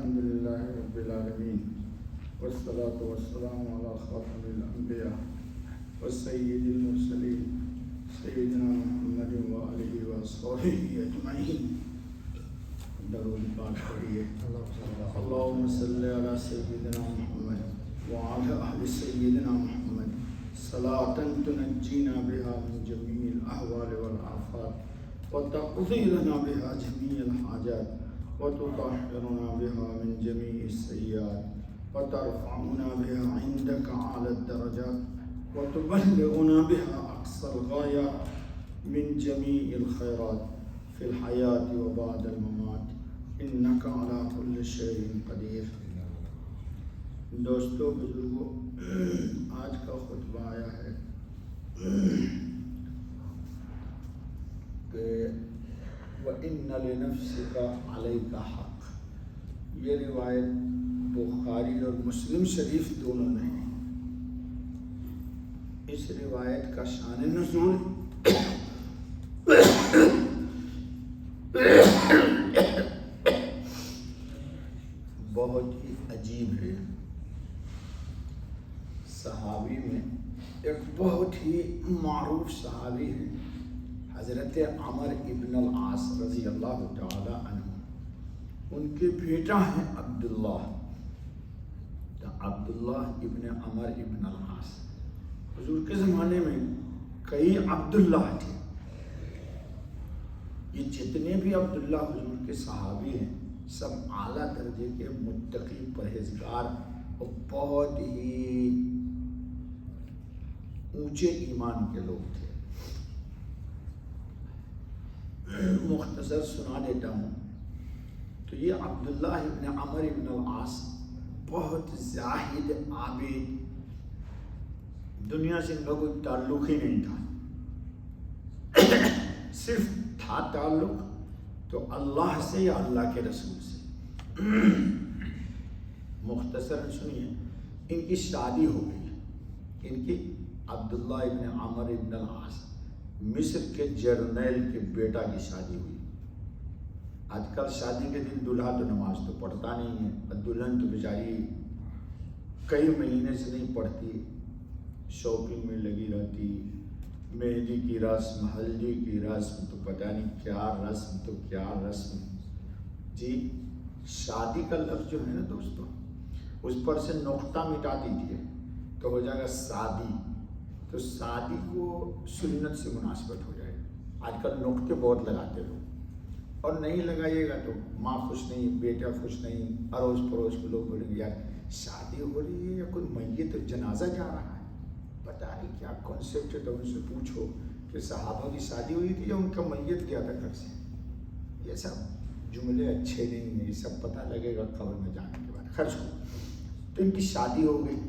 الحمد لله رب العالمين والصلاة والسلام على خاتم الأنبياء والسيد المرسلين سيدنا محمد وآله وصحبه أجمعين. درود پاک پڑھیے. اللهم صل على سيدنا محمد وعلى أهل سيدنا محمد صلاة تنجينا بها من جميع الأهوال والآفات وتقضي لنا بها جميع الحاجات وتطهرنا بها من جميع السيئات وترفعنا بها عندك على الدرجات وتبلغنا بها أقصى الغايات من جميع الخيرات في الحياة وبعد الممات إنك على كل شيء قدير. دوستو بزرگو، آج کا خطبہ آیا ہے کہ وَإِنَّ لِنَفْسِكَ عَلَيْكَ حَقٍّ. یہ روایت بخاری اور مسلم شریف دونوں نے ہیں. اس روایت کا شان نزول بہت ہی عجیب ہے. صحابی میں ایک بہت ہی معروف صحابی ہے حضرت عمر ابن العاص رضی اللہ تعالی عنہ. ان کے بیٹا ہیں عبداللہ. عبداللہ ابن عمر ابن العاص. حضور کے زمانے میں کئی عبداللہ تھے. یہ جتنے بھی عبداللہ حضور کے صحابی ہیں سب اعلیٰ درجے کے متقی پرہیزگار اور بہت ہی اونچے ایمان کے لوگ تھے. مختصر سنا دیتا ہوں. تو یہ عبداللہ ابن عمر ابن العاص بہت زاہد عابد، دنیا سے ان کا کوئی تعلق ہی نہیں تھا. صرف تھا تعلق تو اللہ سے یا اللہ کے رسول سے. مختصر سنیے، ان کی شادی ہو گئی. ان کی عبداللہ ابن عمر ابن العاص مصر کے جرنیل کے بیٹا کی شادی ہوئی. آج کل شادی کے دن دلہا تو نماز تو پڑھتا نہیں ہے، دلہن تو بیچاری کئی مہینے سے نہیں پڑھتی، شاپنگ میں لگی رہتی. مہندی کی رسم، ہلدی کی رسم، تو پتہ نہیں کیا رسم تو کیا رسم. جی شادی کا لفظ جو ہے نا دوستو، اس پر سے نقطہ مٹا دیجیے تو ہو جائے گا شادی. تو شادی کو سنت سے مناسبت ہو جائے. آج کل نقطے بہت لگاتے لوگ، اور نہیں لگائیے گا تو ماں خوش نہیں، بیٹا خوش نہیں، اڑوس پڑوس کے لوگ بولیں گے یار شادی ہو رہی ہے یا کوئی میت جنازہ جا رہا ہے، پتہ نہیں کیا کانسیپٹ ہے. تو ان سے پوچھو کہ صحابہ کی شادی ہوئی تھی یا ان کا میت گیا تھا گھر سے. یہ سب جملے اچھے نہیں ہیں، یہ سب پتہ لگے گا قبر میں جانے کے بعد. خرچ ہو. تو ان کی شادی ہو گئی.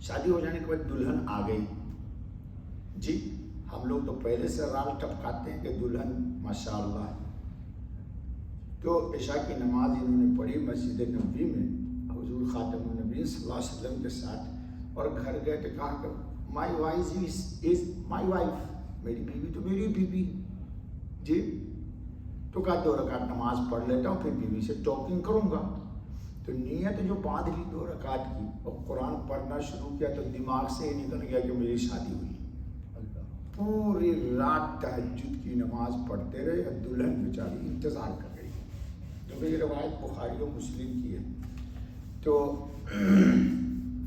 شادی ہو جانے کے بعد دلہن آ گئی. جی ہم لوگ تو پہلے سے رال ٹپکاتے ہیں کہ دلہن ماشاء اللہ. تو عشاء کی نماز انہوں نے پڑھی مسجد نبوی میں حضور خاتم النبی صلی اللہ علیہ وسلم کے ساتھ، اور گھر گئے تو کہا کہ my wife is my wife, میری بیوی تو میری بیوی. جی تو کہا 2 رکعت نماز پڑھ لیتا ہوں پھر بیوی سے ٹاکنگ کروں گا. تو نیت جو باندھ لی 2 رکعت کی اور قرآن پڑھنا شروع کیا تو دماغ سے ہی نکل گیا کہ میری شادی ہوئی. پوری رات تہجد کی نماز پڑھتے رہے اور دلہن بیچاری انتظار کر رہی، جو کہ یہ روایت بخاری و مسلم کی ہے. تو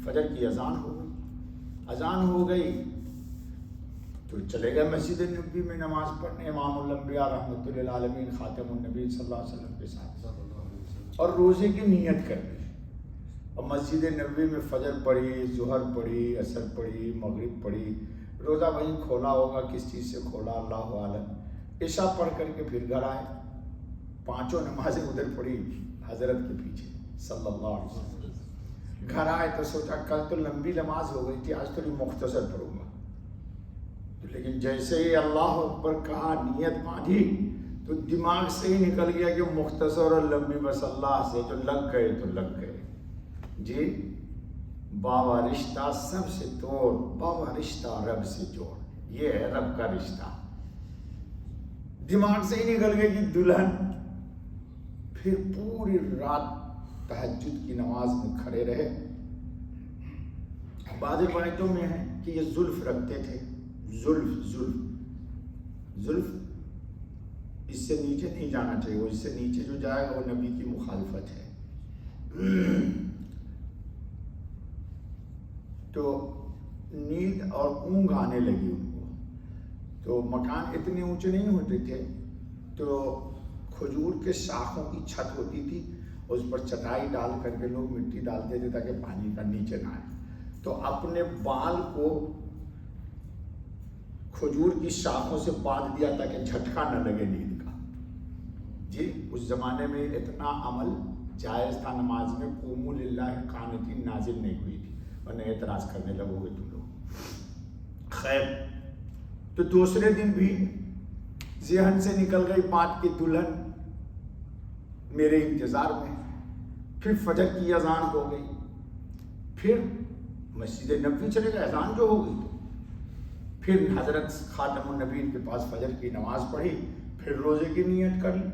فجر کی اذان ہو گئی. اذان ہو گئی تو چلے گئے مسجد نبوی میں نماز پڑھنے امام الانبیاء رحمۃ للعالمین خاتم النبی صلی اللہ علیہ وسلم کے ساتھ، اور روزے کی نیت کر لی. اور مسجد نبوی میں فجر پڑھی، ظہر پڑھی، عصر پڑھی، مغرب پڑھی. روزہ وہیں کھولا ہوگا، کس چیز سے کھولا اللہ عالم. عشاء پڑھ کر کے پھر گھر آئے. 5 نمازیں ادھر پڑھی حضرت کے پیچھے صلی اللہ علیہ وسلم. گھر آئے تو سوچا کل تو لمبی نماز ہو گئی تھی، آج تھوڑی مختصر پڑھوں گا. لیکن جیسے ہی اللہ اکبر کہا، نیت باندھی، تو دماغ سے ہی نکل گیا کہ مختصر اور لمبی بس اللہ سے جو لگ گئے تو لگ گئے. جی بابا رشتہ سب سے توڑ، بابا رشتہ رب سے جوڑ. یہ ہے رب کا رشتہ. دماغ سے ہی نکل گئی کہ دلہن پھر پوری رات تہجد کی نماز میں کھڑے رہے. بعض روایتوں میں ہے کہ یہ زلف رکھتے تھے. زلف اس سے نیچے نہیں جانا چاہیے، وہ اس سے نیچے جو جائے گا وہ نبی کی مخالفت ہے. تو نیند اور اونگ آنے لگی ان کو. تو مکان اتنے اونچے نہیں ہوتے تھے، تو کھجور کے شاخوں کی چھت ہوتی تھی، اس پر چٹائی ڈال کر کے لوگ مٹی ڈالتے تھے تاکہ پانی کا نیچے نہ آئے. تو اپنے بال کو کھجور کی شاخوں سے باندھ دیا تاکہ جھٹکا نہ لگے نیند کا. جی اس زمانے میں اتنا عمل جائز تھا. نماز میں قوموا للہ قانتین نازل نہیں ہوئی تھی، ورنہ اعتراض کرنے لگو گے تم لوگ. خیر، تو دوسرے دن بھی ذہن سے نکل گئی بات کہ دلہن میرے انتظار میں. پھر فجر کی اذان ہو گئی، پھر مسجد نبوی چلے گئے، اذان جو ہو گئی. تو پھر حضرت خاتم النبیین کے پاس فجر کی نماز پڑھی، پھر روزے کی نیت کر لی.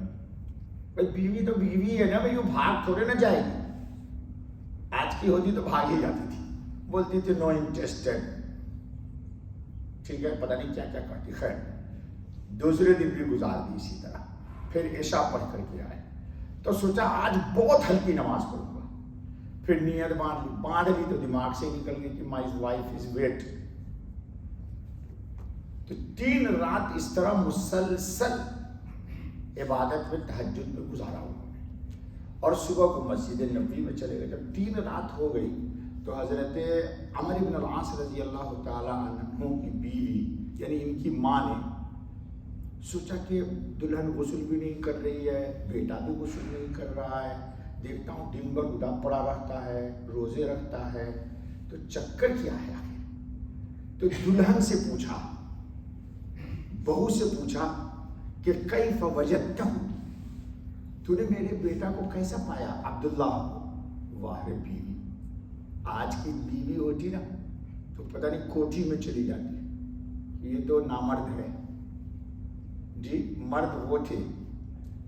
بھائی بیوی تو بیوی ہے نا بھائی، وہ بھاگ تھوڑے نہ جائے گی. آج کی ہوتی تو بھاگ ہی جاتی تھی، بولتی تھی نو انٹرسٹڈ، ٹھیک ہے، پتہ نہیں کیا کیا کرتی. خیر دوسرے دن بھی گزار دی اسی طرح. پھر عشاء پڑھ کر کے آئے تو سوچا آج بہت ہلکی نماز پڑھوں گا. پھر نیت باندھ لی تو دماغ سے نکل گئی کہ مائی وائف از ویٹ. تو 3 رات اس طرح مسلسل عبادت میں تہجد میں گزارا انہوں نے. اور صبح کو مسجد نبوی میں چلے گئے. جب 3 رات ہو گئی تو حضرت عمر بن العاص رضی اللہ تعالیٰ عنہ کی بیوی یعنی ان کی ماں نے سوچا کہ دلہن غسل بھی نہیں کر رہی ہے، بیٹا بھی غسل نہیں کر رہا ہے، دیکھتا ہوں دن بھر ادا پڑا رہتا ہے، روزے رکھتا ہے، تو چکر کیا ہے آخر. تو دلہن سے پوچھا، بہو سے پوچھا کہ کیف وجدتہ، تو نے میرے بیٹا کو کیسا پایا عبداللہ کو. واہ رے بیوی، آج کی بیوی ہوتی نا تو پتہ نہیں کوٹھی میں چلی جاتی. یہ تو نامرد ہے جی، مرد وہ تھے.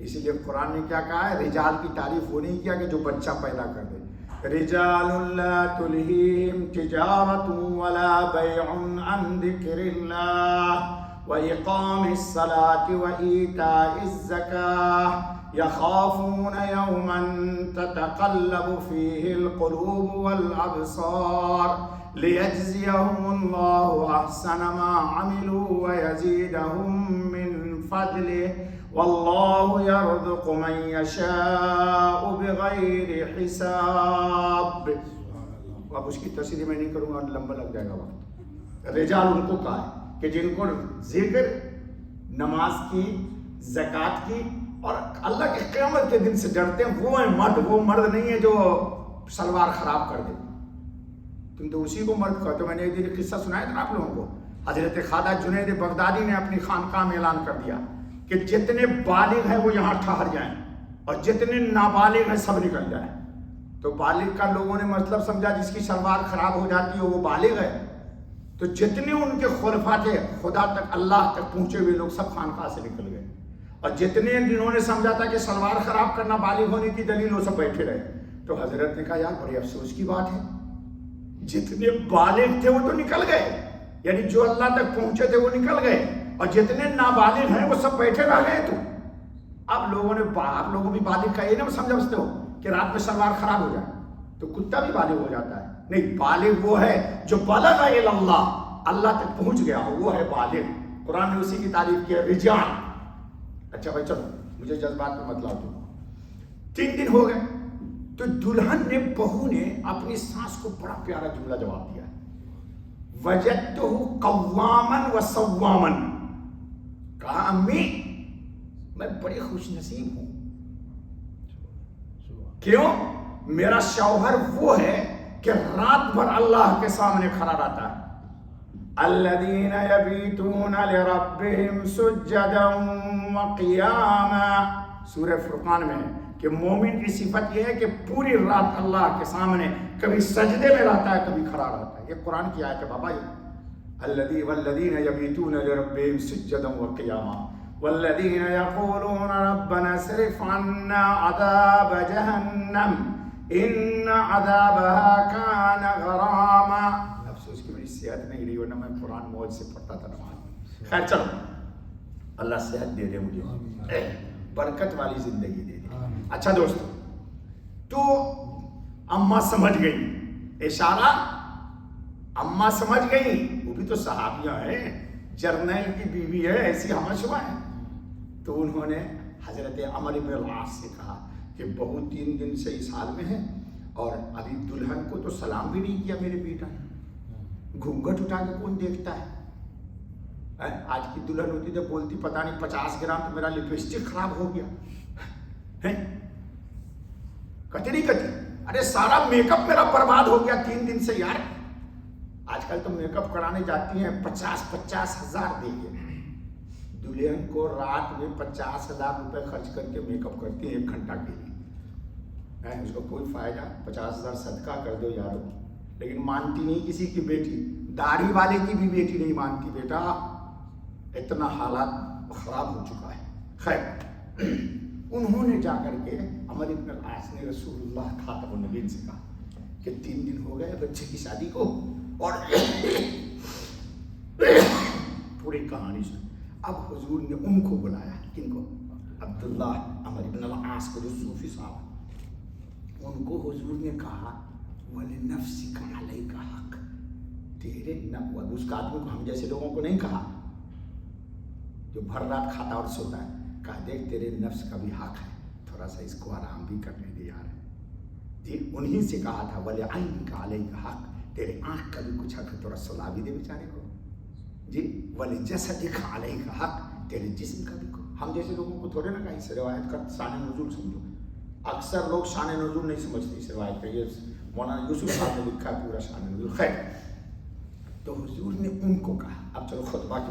اسی لیے قرآن نے کیا کہا ہے، رجال کی تعریف وہ نہیں کیا کہ جو بچہ پیدا کر دے. رجال لا تلہیہم تجارت ولا بیع عن ذکر اللہ وإقام الصلاة وإيتاء الزکاة یخافون یوما تتقلب فیہ القلوب والابصار لیجزیہم اللہ احسن ما عملوا ویزیدہم من فضلہ واللہ یرزق من یشاء بغیر حساب. اب اس کی تفسیر میں نہیں کروں گا، لمبا لگ جائے گا وقت. رجال ان کو کہا ہے کہ جن کو ذکر، نماز کی، زکوٰۃ کی اور اللہ کے قیامت کے دن سے ڈرتے ہیں، وہ ہیں مرد. وہ مرد نہیں ہے جو سلوار خراب کر دے. تم تو اسی کو مرد کہتے ہو. میں نے ایک دن قصہ سنایا تھا آپ لوگوں کو. حضرت خواجہ جنید بغدادی نے اپنی خانقاہ میں اعلان کر دیا کہ جتنے بالغ ہیں وہ یہاں ٹھہر جائیں اور جتنے نابالغ ہیں سب نکل جائیں. تو بالغ کا لوگوں نے مطلب سمجھا جس کی سلوار خراب ہو جاتی ہے وہ بالغ ہے. تو جتنے ان کے خلفاء تھے خدا تک، اللہ تک پہنچے ہوئے لوگ سب خانقاہ سے نکل گئے. اور جتنے جنہوں نے سمجھا تھا کہ سلوار خراب کرنا بالغ ہونے کی دلیل، وہ سب بیٹھے رہے. تو حضرت نے کہا یار بڑی افسوس کی بات ہے، جتنے بالغ تھے وہ تو نکل گئے، یعنی جو اللہ تک پہنچے تھے وہ نکل گئے، اور جتنے نابالغ ہیں وہ سب بیٹھے رہ گئے. تو اب لوگوں نے، آپ لوگوں بھی بالغ کا یہ نہ سمجھتے ہو کہ رات میں سلوار خراب ہو جائے تو کتا بھی بالغ ہو جاتا ہے. نہیں، بالغ وہ ہے جو بلغ الی اللہ، اللہ تک پہنچ گیا ہو، وہ ہے بالغ. قرآن نے اسی کی تعریف کی ہے، رجال. اچھا بھائی چلو، مجھے جذبات میں مت لاؤ. 3 دن ہو گئے تو دلہن نے، بہو نے اپنی ساس کو بڑا پیارا جملہ جواب دیا، وجدتہ قواما وصواما. کہا امی میں بڑی خوش نصیب ہوں. کیوں؟ میرا شوہر وہ ہے کہ رات بھر اللہ کے سامنے کھڑا رہتا ہے. الذین یبیتون لربہم سجدا وقیاما. سورہ فرقان میں ہے کہ مومن کی صفت یہ ہے کہ پوری رات اللہ کے سامنے کبھی سجدے میں رہتا ہے کبھی کھڑا رہتا ہے. یہ قرآن کی آیت ہے بابا. والذین یبیتون لربہم سجدا وقیاما. والذین یقولون ربنا اصرف عنا عذاب جہنم ان عذابها کان غراما. افسوس کہ میری صحت نہیں رہی ورنہ میں قرآن موج سے پڑھتا تھا نماز. خیر چلو, اللہ صحت دے دے مجھے, برکت والی زندگی دے دے. اچھا دوستو, تو اماں سمجھ گئی اشارہ, اماں سمجھ گئی, وہ بھی تو صحابیاں ہیں, جرنیل کی بیوی ہے, ایسی ہمہ شبہ ہے. تو انہوں نے حضرت عمر بن العاص سے کہا کہ بہو 3 دن سے اس حال میں ہے اور ابھی دلہن کو تو سلام بھی نہیں کیا میرے بیٹا نے, گھونگھٹ اٹھا کے کون دیکھتا ہے. آج کی دلہن ہوتی تو بولتی پتہ نہیں 50 گرام تو میرا لپسٹک خراب ہو گیا, کہتی نہیں کہتی, ارے سارا میک اپ میرا برباد ہو گیا 3 دن سے یار. آج کل تو میک اپ کرانے جاتی ہیں 50 ہزار دے کے, دلہن کو رات میں 50,000 روپے خرچ کر کے میک اپ کرتی ہیں 1 گھنٹہ کے لیے. اس کو کوئی فائدہ, 50,000 صدقہ کر دو یارو. لیکن مانتی نہیں کسی کی بیٹی, داڑھی والے کی بھی بیٹی نہیں مانتی بیٹا, اتنا حالات خراب ہو چکا ہے. خیر, انہوں نے جا کر کے عمر بن العاص نے رسول اللہ خاتم النبیین سے کہا کہ 3 دن ہو گئے بچے کی شادی کو اور پوری کہانی سن. اب حضور نے ان کو بلایا, کن کو؟ عبداللہ عمر بن العاص کو, جو صوفی صاحب, ان کو حضور نے کہا وَلِنَفْسِكَ عَلَيْكَ حق, تیرے نفس, اس کا آدمی کو ہم جیسے لوگوں کو نہیں کہا جو بھر رات کھاتا اور سوتا ہے, کہا دیکھ تیرے نفس کا بھی حق ہے, تھوڑا سا اس کو آرام بھی کرنے دے یار. جی انہی سے کہا تھا وَلِعَيْنِكَ عَلَيْكَ حق, تیرے آنکھ کا بھی کچھ حق ہے, تھوڑا سلا بھی دے بیچارے کو. جی وَلِجَسَدِكَ عَلَيْكَ حق, تیرے جسم کا بھی. ہم جیسے لوگوں کو تھوڑے نا کہ اس روایت کا شان نزول سمجھو, اکثر لوگ شان نزول نہیں سمجھتے اس روایت کا. یہ مولانا یوسف صاحب نے لکھا ہے پورا شان نزول. خیر, تو حضور نے ان کو کہا. اب چلو خطبہ کی